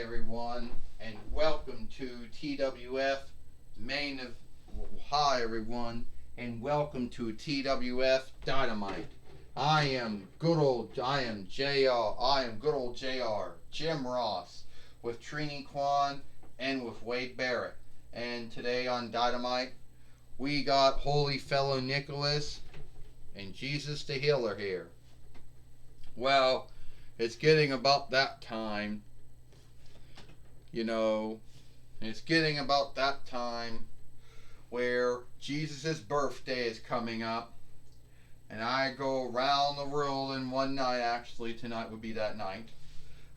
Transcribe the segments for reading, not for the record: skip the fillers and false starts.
everyone, and welcome to TWF Main of. Hi everyone, and welcome to TWF Dynamite. I am JR. I am good old JR, Jim Ross, with Trini Kwan and with Wade Barrett. And today on Dynamite, we got Holy Fellow Nicholas and Jesus the Healer here. Well, it's getting about that time. It's getting about that time where Jesus' birthday is coming up. And I go around the world in one night. Actually, tonight would be that night.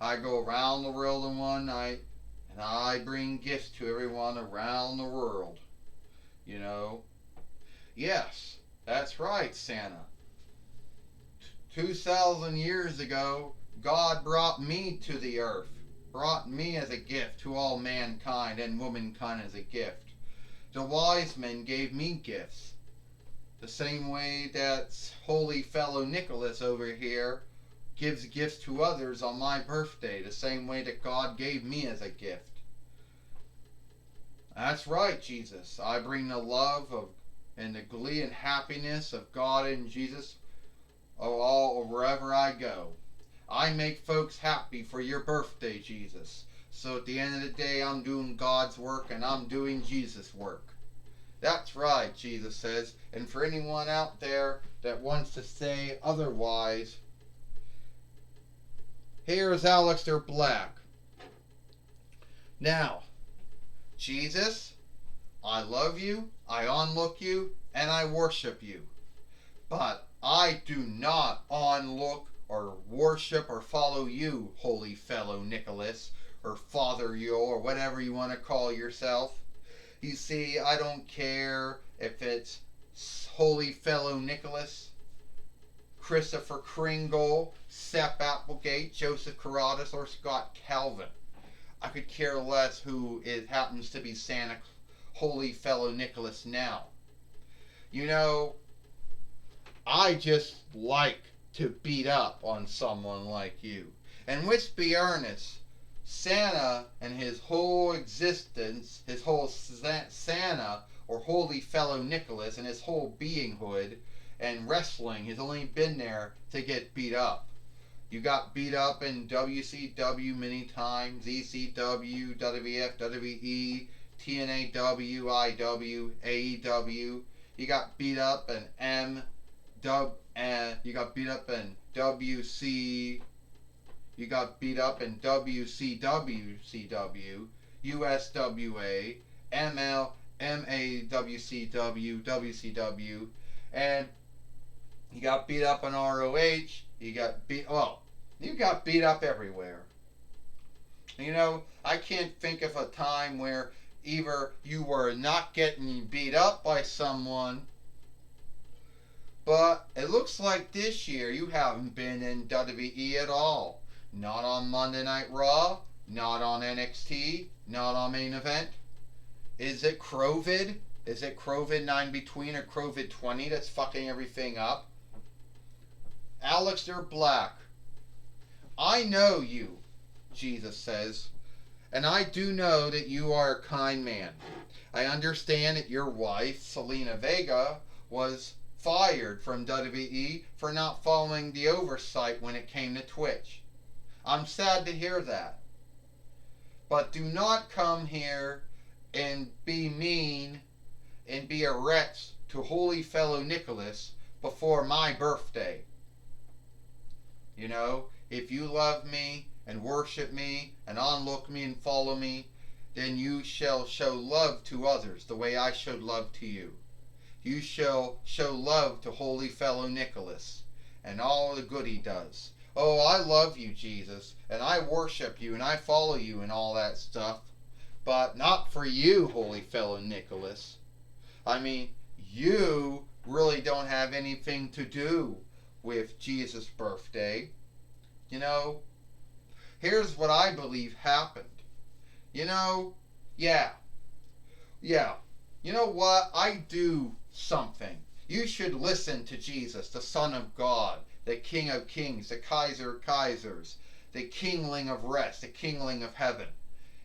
I go around the world in one night and I bring gifts to everyone around the world. Yes, that's right, Santa. 2,000 years ago, God brought me to the earth, brought me as a gift to all mankind and womankind as a gift. The wise men gave me gifts, the same way that Holy Fellow Nicholas over here gives gifts to others on my birthday, the same way that God gave me as a gift. That's right, Jesus. I bring the love of and the glee and happiness of God and Jesus all wherever I go. I make folks happy for your birthday, Jesus. So at the end of the day, I'm doing God's work and I'm doing Jesus' work. That's right, Jesus says. And for anyone out there that wants to say otherwise, here's Aleister Black. Now, Jesus, I love you, I onlook you, and I worship you. But I do not onlook or worship or follow you, Holy Fellow Nicholas, or Father Yo, or whatever you want to call yourself. You see, I don't care if it's Holy Fellow Nicholas, Christopher Kringle, Sepp Applegate, Joseph Caradas, or Scott Calvin. I could care less who it happens to be Santa Holy Fellow Nicholas now. I just like to beat up on someone like you. And let's be earnest, Santa and his whole existence, his whole Santa or Holy Fellow Nicholas and his whole beinghood and wrestling has only been there to get beat up. You got beat up in WCW many times, ECW, WWF, WWE, TNA, IW, AEW. You got beat up in you got beat up in WC. You got beat up in WCW, CW, USWA, ML, MAWCW, WCW, and you got beat up in ROH. You got beat up everywhere. I can't think of a time where either you were not getting beat up by someone, but it looks like this year you haven't been in WWE at all. Not on Monday Night Raw, not on NXT, not on Main Event. Is it COVID? Is it COVID 9 between or COVID 20 that's fucking everything up? Aleister Black, I know you, Jesus says, and I do know that you are a kind man. I understand that your wife, Selena Vega, was fired from WWE for not following the oversight when it came to Twitch. I'm sad to hear that. But do not come here and be mean and be a wretch to Holy Fellow Nicholas before my birthday. If you love me and worship me and onlook me and follow me, then you shall show love to others the way I showed love to you. You shall show love to Holy Fellow Nicholas and all the good he does. Oh, I love you, Jesus, and I worship you and I follow you and all that stuff, but not for you, Holy Fellow Nicholas. I mean, you really don't have anything to do with Jesus' birthday. Here's what I believe happened. Yeah. You know what? I do something. You should listen to Jesus, the Son of God, the King of Kings, the Kaiser of Kaisers, the kingling of rest, the kingling of heaven.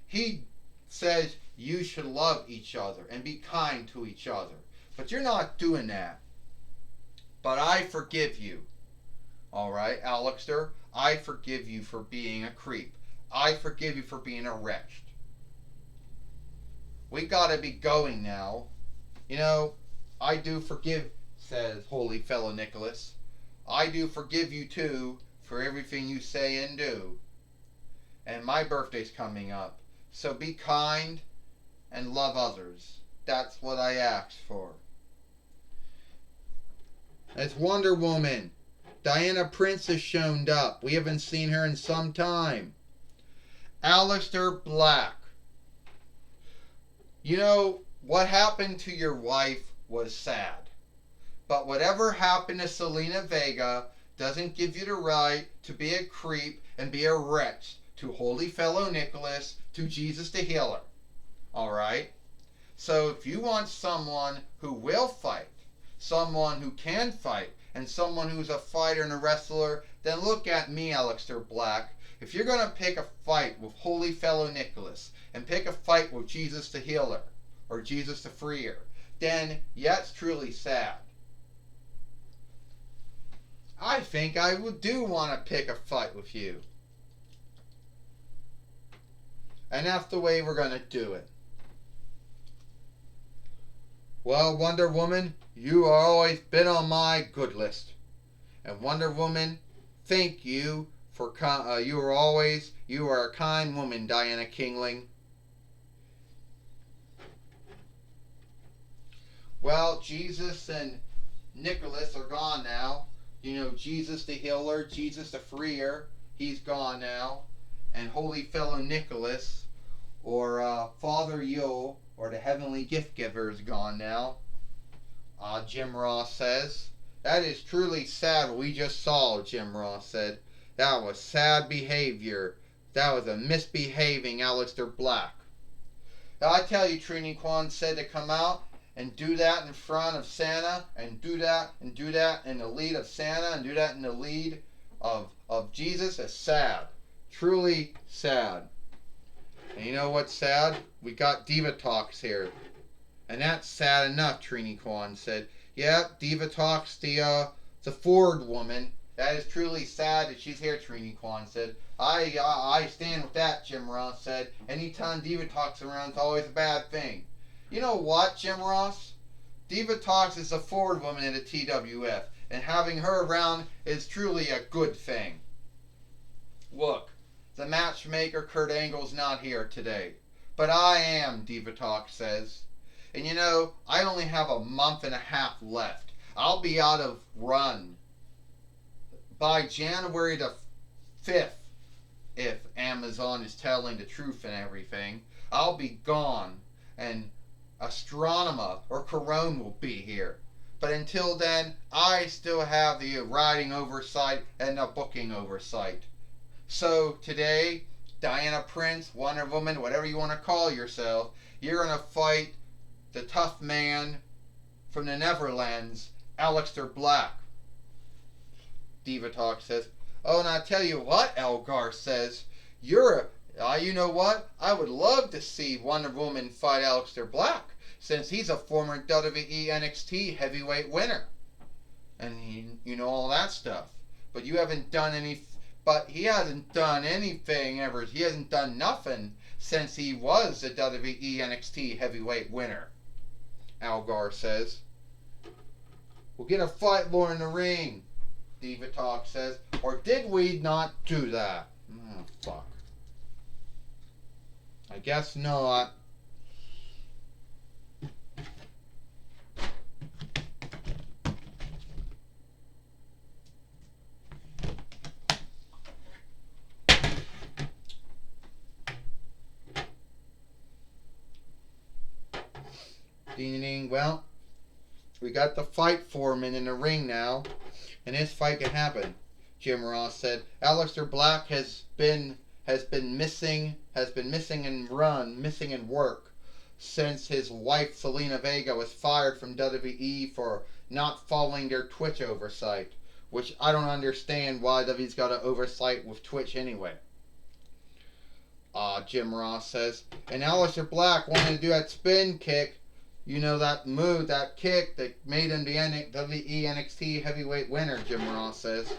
He says you should love each other and be kind to each other. But you're not doing that. But I forgive you. Alright, Alistair? I forgive you for being a creep. I forgive you for being a wretch. We gotta be going now. You know, I do forgive, says Holy Fellow Nicholas. I do forgive you too for everything you say and do. And my birthday's coming up. So be kind and love others. That's what I asked for. It's Wonder Woman. Diana Prince has shown up. We haven't seen her in some time. Alistair Black. You know, what happened to your wife was sad. But whatever happened to Selena Vega doesn't give you the right to be a creep and be a wretch to Holy Fellow Nicholas, to Jesus the Healer. Alright? So if you want someone who will fight, someone who can fight, and someone who's a fighter and a wrestler, then look at me, Alistair Black. If you're going to pick a fight with Holy Fellow Nicholas and pick a fight with Jesus the Healer or Jesus the Freer, then yeah, it's truly sad. I think I do want to pick a fight with you. And that's the way we're going to do it. Well, Wonder Woman, you are always been on my good list. And Wonder Woman, thank you for you are a kind woman, Diana Kingling. Well, Jesus and Nicholas are gone now. You know, Jesus the Healer, Jesus the Freer, he's gone now. And Holy Fellow Nicholas, or Father Yule, or the Heavenly Gift Giver is gone now. Jim Ross says. That is truly sad what we just saw, Jim Ross said. That was sad behavior. That was a misbehaving Alistair Black. Now, I tell you, Trini Kwan said to come out and do that in front of Santa, and do that in the lead of Santa, and do that in the lead of Jesus is sad. Truly sad. And you know what's sad? We got Diva Talks here. And that's sad enough, Trini Kwan said. Yeah, Diva Talks, the Ford woman. That is truly sad that she's here, Trini Kwan said. I stand with that, Jim Ross said. Anytime Diva Talks around, it's always a bad thing. You know what, Jim Ross? Diva Talks is a Ford woman at a TWF. And having her around is truly a good thing. Look, the matchmaker Kurt Angle's not here today. But I am, Diva Talk says. And you know, I only have a month and a half left. I'll be out of run by January the 5th, if Amazon is telling the truth and everything. I'll be gone, and Astronema or Corone will be here. But until then, I still have the writing oversight and the booking oversight. So today, Diana Prince, Wonder Woman, whatever you want to call yourself, you're going to fight the tough man from the Neverlands, Alistair Black. Diva Talk says, oh, and I tell you what, Elgar says, you know what? I would love to see Wonder Woman fight Alistair Black, since he's a former WWE NXT heavyweight winner. And you know all that stuff. But you haven't done he hasn't done anything ever. He hasn't done nothing since he was the WWE NXT heavyweight winner, Algar says. We'll get a fight more in the ring, Diva Talk says. Or did we not do that? Oh, fuck. I guess not. Ding. Well, we got the fight foreman in the ring now, and this fight can happen. Jim Ross said Alistair Black has been missing in work since his wife Selena Vega was fired from WWE for not following their Twitch oversight. which I don't understand why WWE's got an oversight with Twitch anyway. Jim Ross says. And Aleister Black wanted to do that spin kick. You know, that move, that kick that made him the WWE NXT heavyweight winner, Jim Ross says.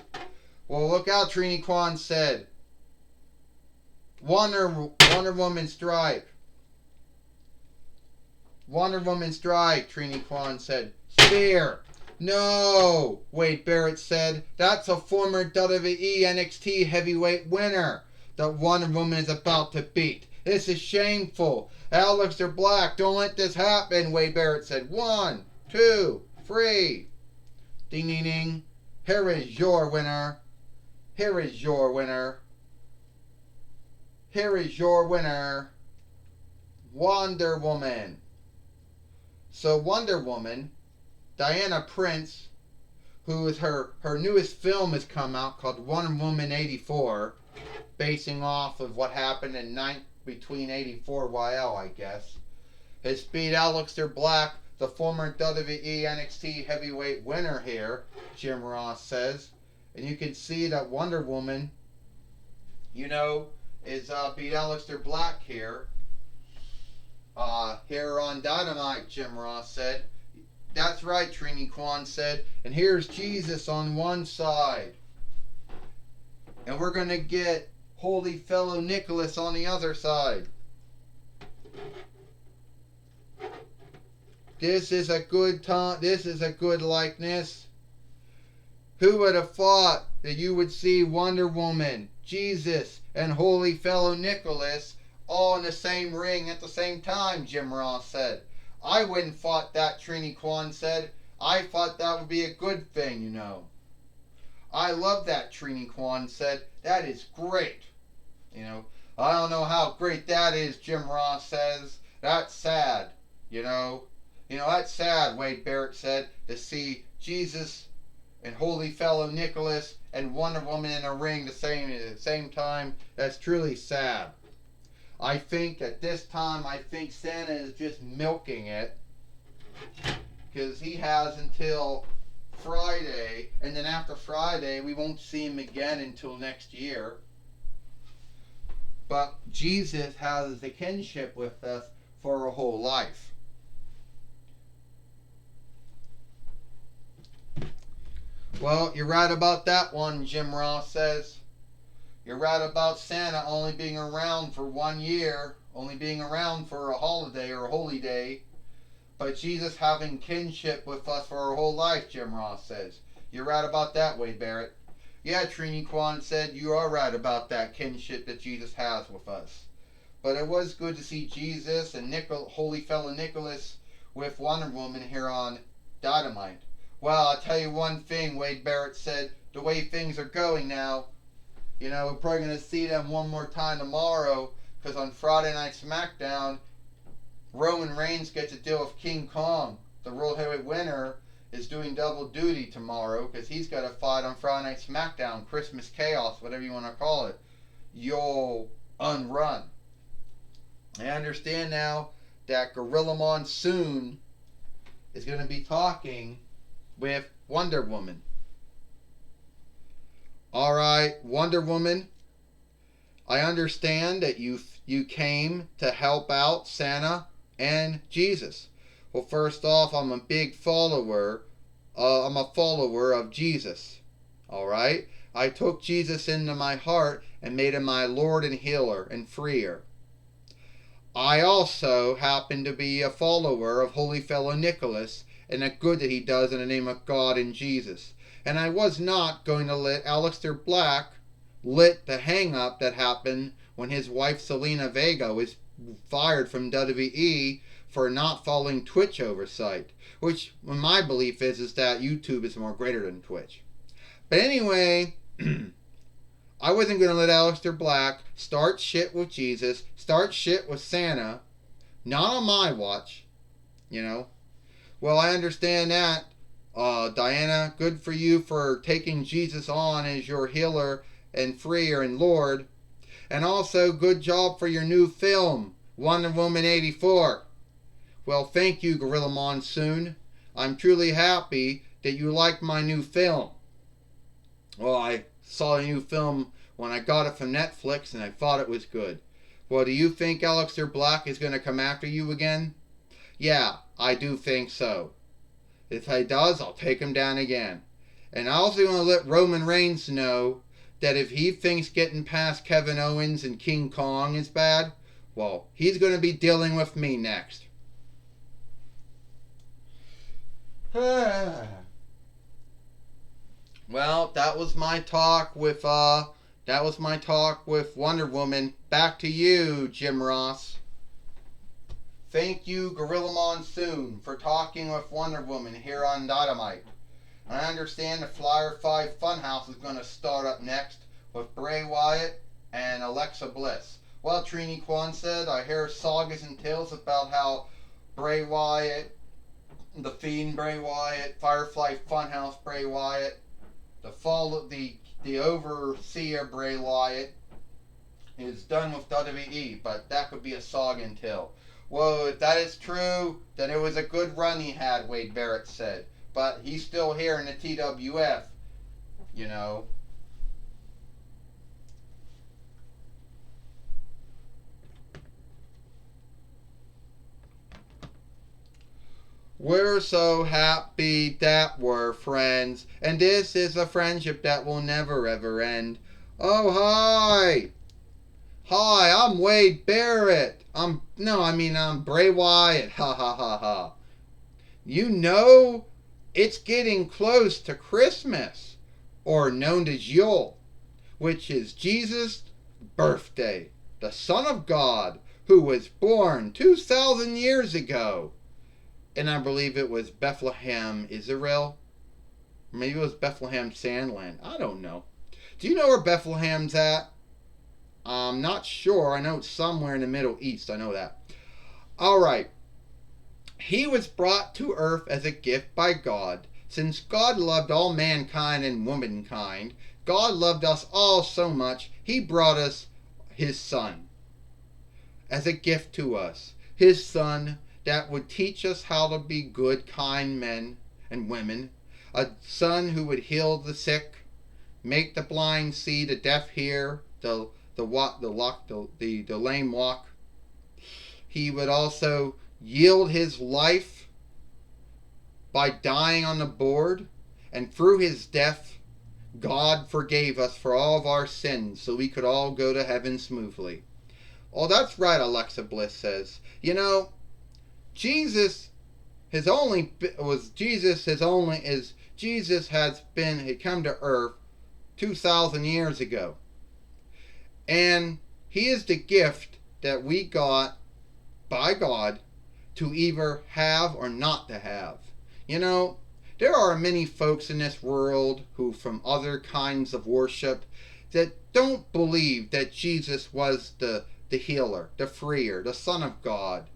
Well, look out, Trini Kwan said. Wonder Woman strike. Wonder Woman strike, Trini Kwan said. Spear. No, Wade Barrett said. That's a former WWE NXT heavyweight winner that Wonder Woman is about to beat. This is shameful. Aleister Black, don't let this happen, Wade Barrett said. 1, 2, 3. Ding, ding, ding. Here is your winner. Here is your winner. Here is your winner. Wonder Woman. So Wonder Woman, Diana Prince, who is her newest film has come out called Wonder Woman 84, basing off of what happened in between 84 YL, I guess, has beat Aleister Black, the former WWE NXT heavyweight winner here, Jim Ross says. And you can see that Wonder Woman, you know, is beat Aleister Black here. Here on Dynamite, Jim Ross said. That's right, Trini Kwan said. And here's Jesus on one side. And we're going to get Holy Fellow Nicholas on the other side. This is a good time. This is a good likeness. Who would have thought that you would see Wonder Woman, Jesus, and Holy Fellow Nicholas all in the same ring at the same time, Jim Ross said. I wouldn't thought that, Trini Kwan said. I thought that would be a good thing, you know. I love that, Trini Kwan said. That is great. You know, I don't know how great that is, Jim Ross says. That's sad, you know. You know, that's sad, Wade Barrett said, to see Jesus and Holy Fellow Nicholas and Wonder Woman in a ring at the same time. That's truly sad. I think at this time, I think Santa is just milking it, because he has until Friday, and then after Friday, we won't see him again until next year. But Jesus has the kinship with us for a whole life. Well, you're right about that one, Jim Ross says. You're right about Santa only being around for 1 year, only being around for a holiday or a holy day. But Jesus having kinship with us for our whole life, Jim Ross says. You're right about that, Wade Barrett. Yeah, Trini Kwan said, you are right about that kinship that Jesus has with us. But it was good to see Jesus and Holy Fellow Nicholas with Wonder Woman here on Dynamite. Well, I'll tell you one thing, Wade Barrett said, the way things are going now, you know, we're probably going to see them one more time tomorrow, because on Friday Night SmackDown, Roman Reigns gets to deal with King Kong. The World Heavyweight winner is doing double duty tomorrow, because he's got to fight on Friday Night SmackDown, Christmas Chaos, whatever you want to call it. You'll unrun. I understand now that Gorilla Monsoon is going to be talking with Wonder Woman. Alright, Wonder Woman, I understand that you came to help out Santa and Jesus. Well, first off, I'm a big follower. I'm a follower of Jesus. Alright? I took Jesus into my heart and made him my Lord and healer and freer. I also happen to be a follower of Holy Fellow Nicholas and the good that he does in the name of God and Jesus. And I was not going to let Aleister Black lit the hang-up that happened when his wife Selena Vega was fired from WWE for not following Twitch oversight. Which, my belief is that YouTube is more greater than Twitch. But anyway, I wasn't going to let Aleister Black start shit with Jesus, start shit with Santa. Not on my watch, you know. Well, I understand that. Diana, good for you for taking Jesus on as your healer and freer and Lord. And also, good job for your new film, Wonder Woman 84. Well, thank you, Gorilla Monsoon. I'm truly happy that you like my new film. Well, I saw a new film when I got it from Netflix and I thought it was good. Well, do you think Aleister Black is going to come after you again? Yeah, I do think so. If he does, I'll take him down again. And I also want to let Roman Reigns know that if he thinks getting past Kevin Owens and King Kong is bad, well, he's going to be dealing with me next. Well, that was my talk with Wonder Woman. Back to you, Jim Ross. Thank you, Gorilla Monsoon, for talking with Wonder Woman here on Dynamite. I understand the Flyer 5 Funhouse is going to start up next with Bray Wyatt and Alexa Bliss. Well, Trini Kwan said, I hear sagas and tales about how Bray Wyatt, the Fiend Bray Wyatt, Firefly Funhouse Bray Wyatt, the fall of the overseer Bray Wyatt is done with WWE, but that could be a saga and tale. Well, if that is true, then it was a good run he had, Wade Barrett said. But he's still here in the TWF, you know. We're so happy that we're friends, and this is a friendship that will never ever end. Oh, hi! Hi, I'm Wade Barrett. I'm Bray Wyatt. Ha ha ha ha. You know, it's getting close to Christmas, or known as Yule, which is Jesus' birthday, the Son of God, who was born 2,000 years ago. And I believe it was Bethlehem, Israel. Maybe it was Bethlehem, Sandland. I don't know. Do you know where Bethlehem's at? I'm not sure. I know it's somewhere in the Middle East. I know that. Alright. He was brought to earth as a gift by God. Since God loved all mankind and womankind, God loved us all so much, He brought us His Son as a gift to us. His Son that would teach us how to be good, kind men and women. A Son who would heal the sick, make the blind see, the deaf hear, the lame walk. He would also yield His life by dying on the board, and through His death, God forgave us for all of our sins, so we could all go to heaven smoothly. Oh, that's right, Alexa Bliss says. You know, Jesus has come to earth 2,000 years ago. And He is the gift that we got by God to either have or not to have. You know, there are many folks in this world who, from other kinds of worship, that don't believe that Jesus was the healer, the freer, the Son of God.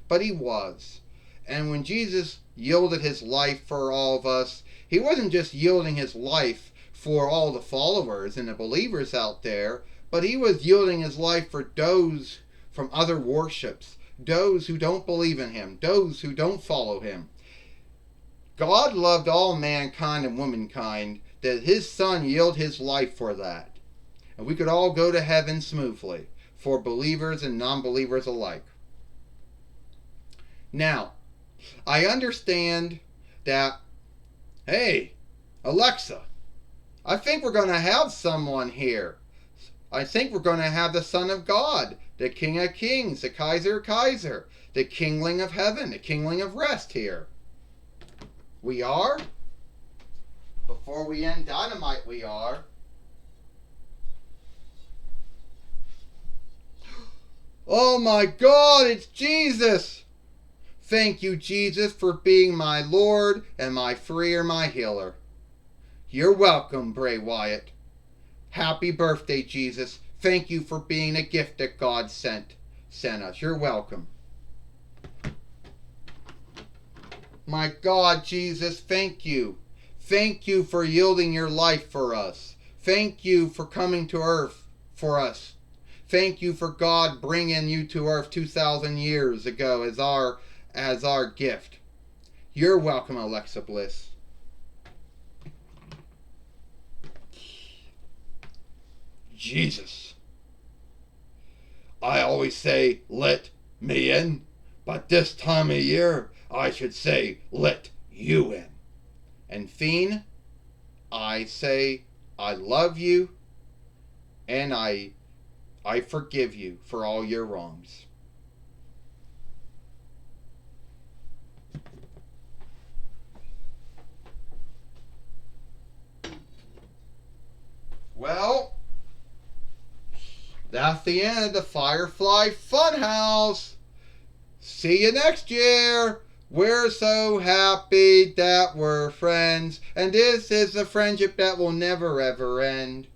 But He was. And when Jesus yielded His life for all of us, He wasn't just yielding His life for all the followers and the believers out there, but He was yielding His life for those from other worships, those who don't believe in Him, those who don't follow Him. God loved all mankind and womankind, that His Son yielded His life for that. And we could all go to heaven smoothly, for believers and non-believers alike. Now, I understand that, hey, Alexa, I think we're going to have someone here. I think we're going to have the Son of God, the King of Kings, the Kaiser, the Kingling of Heaven, the Kingling of Rest here. We are? Before we end Dynamite, we are. Oh my God, it's Jesus! Thank you, Jesus, for being my Lord and my freer, my healer. You're welcome, Bray Wyatt. Happy birthday, Jesus. Thank you for being a gift that God sent us. You're welcome. My God, Jesus, thank you. Thank you for yielding your life for us. Thank you for coming to earth for us. Thank you for God bringing you to earth 2,000 years ago as our gift. You're welcome, Alexa Bliss. Jesus. I always say, let me in, but this time of year, I should say, let you in. And Fiend, I say, I love you, and I forgive you for all your wrongs. Well, that's the end of the Firefly Funhouse. See you next year. We're so happy that we're friends, and this is a friendship that will never ever end.